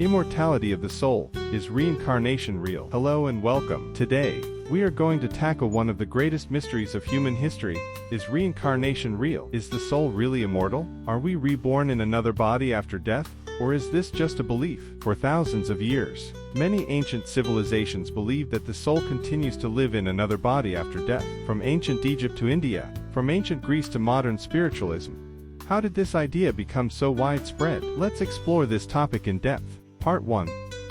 Immortality of the soul. Is reincarnation real? Hello and welcome. Today, we are going to tackle one of the greatest mysteries of human history. Is reincarnation real? Is the soul really immortal? Are we reborn in another body after death? Or is this just a belief? For thousands of years, many ancient civilizations believed that the soul continues to live in another body after death. From ancient Egypt to India, from ancient Greece to modern spiritualism. How did this idea become so widespread? Let's explore this topic in depth. Part 1.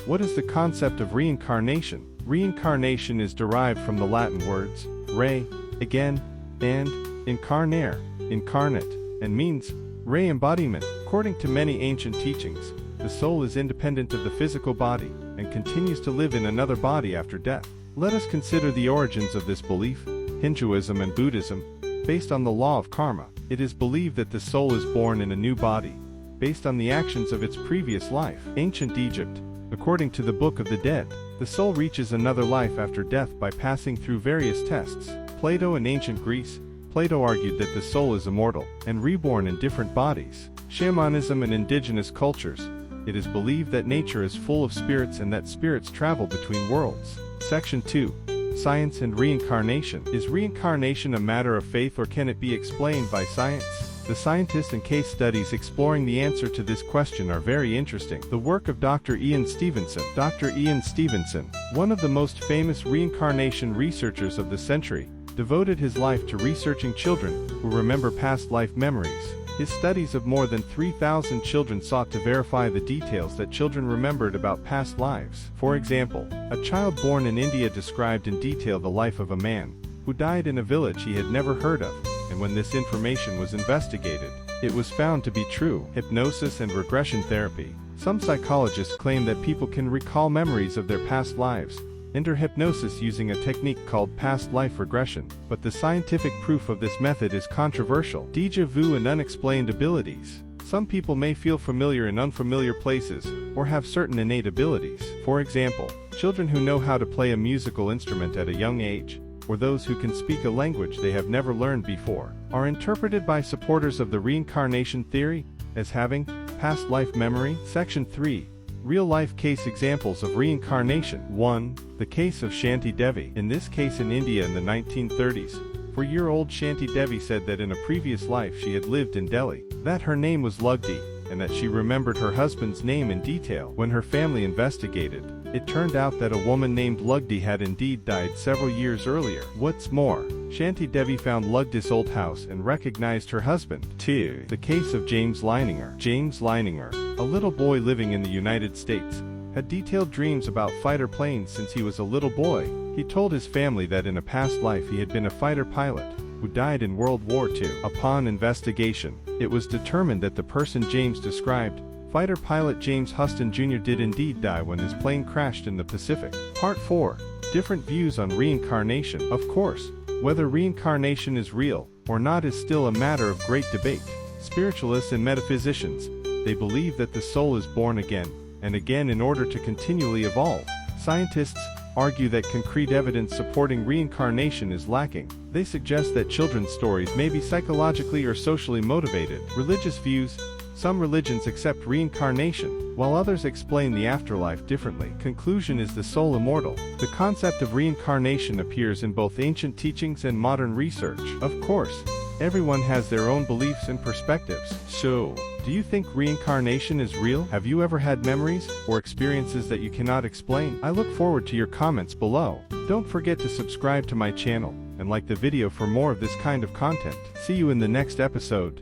What is the concept of reincarnation? Reincarnation is derived from the Latin words re, again, and incarnare, incarnate, and means re-embodiment. According to many ancient teachings, the soul is independent of the physical body and continues to live in another body after death. Let us consider the origins of this belief. Hinduism and Buddhism. Based on the law of karma, it is believed that the soul is born in a new body, based on the actions of its previous life. Ancient Egypt. According to the Book of the Dead, the soul reaches another life after death by passing through various tests. Plato and ancient Greece. Plato argued that the soul is immortal and reborn in different bodies. Shamanism and indigenous cultures. It is believed that nature is full of spirits and that spirits travel between worlds. Section 2. Science and reincarnation. Is reincarnation a matter of faith or can it be explained by science? The scientists and case studies exploring the answer to this question are very interesting. The work of Dr. Ian Stevenson. Dr. Ian Stevenson, one of the most famous reincarnation researchers of the century, devoted his life to researching children who remember past life memories. His studies of more than 3,000 children sought to verify the details that children remembered about past lives. For example, a child born in India described in detail the life of a man who died in a village he had never heard of, and when this information was investigated, it was found to be true. Hypnosis and regression therapy. Some psychologists claim that people can recall memories of their past lives, enter hypnosis using a technique called past life regression, but the scientific proof of this method is controversial. Déjà vu and unexplained abilities. Some people may feel familiar in unfamiliar places, or have certain innate abilities. For example, children who know how to play a musical instrument at a young age, or those who can speak a language they have never learned before, are interpreted by supporters of the reincarnation theory as having past life memory. Section 3. Real-life case examples of reincarnation. 1. The case of Shanti Devi. In this case in India in the 1930s, 4-year-old Shanti Devi said that in a previous life she had lived in Delhi, that her name was Lugdi, and that she remembered her husband's name in detail. When her family investigated, it turned out that a woman named Lugdi had indeed died several years earlier. What's more, Shanti Devi found Lugdi's old house and recognized her husband. 2. The case of James Leininger. James Leininger, a little boy living in the United States, had detailed dreams about fighter planes since he was a little boy. He told his family that in a past life he had been a fighter pilot who died in World War II. Upon investigation, it was determined that the person James described, fighter pilot James Huston Jr., did indeed die when his plane crashed in the Pacific. Part 4. Different views on reincarnation. Of course, whether reincarnation is real or not is still a matter of great debate. Spiritualists and metaphysicians, they believe that the soul is born again and again in order to continually evolve. Scientists argue that concrete evidence supporting reincarnation is lacking. They suggest that children's stories may be psychologically or socially motivated. Religious views. Some religions accept reincarnation, while others explain the afterlife differently. Conclusion: is the soul immortal? The concept of reincarnation appears in both ancient teachings and modern research. Of course, everyone has their own beliefs and perspectives. So, do you think reincarnation is real? Have you ever had memories or experiences that you cannot explain? I look forward to your comments below. Don't forget to subscribe to my channel and like the video for more of this kind of content. See you in the next episode.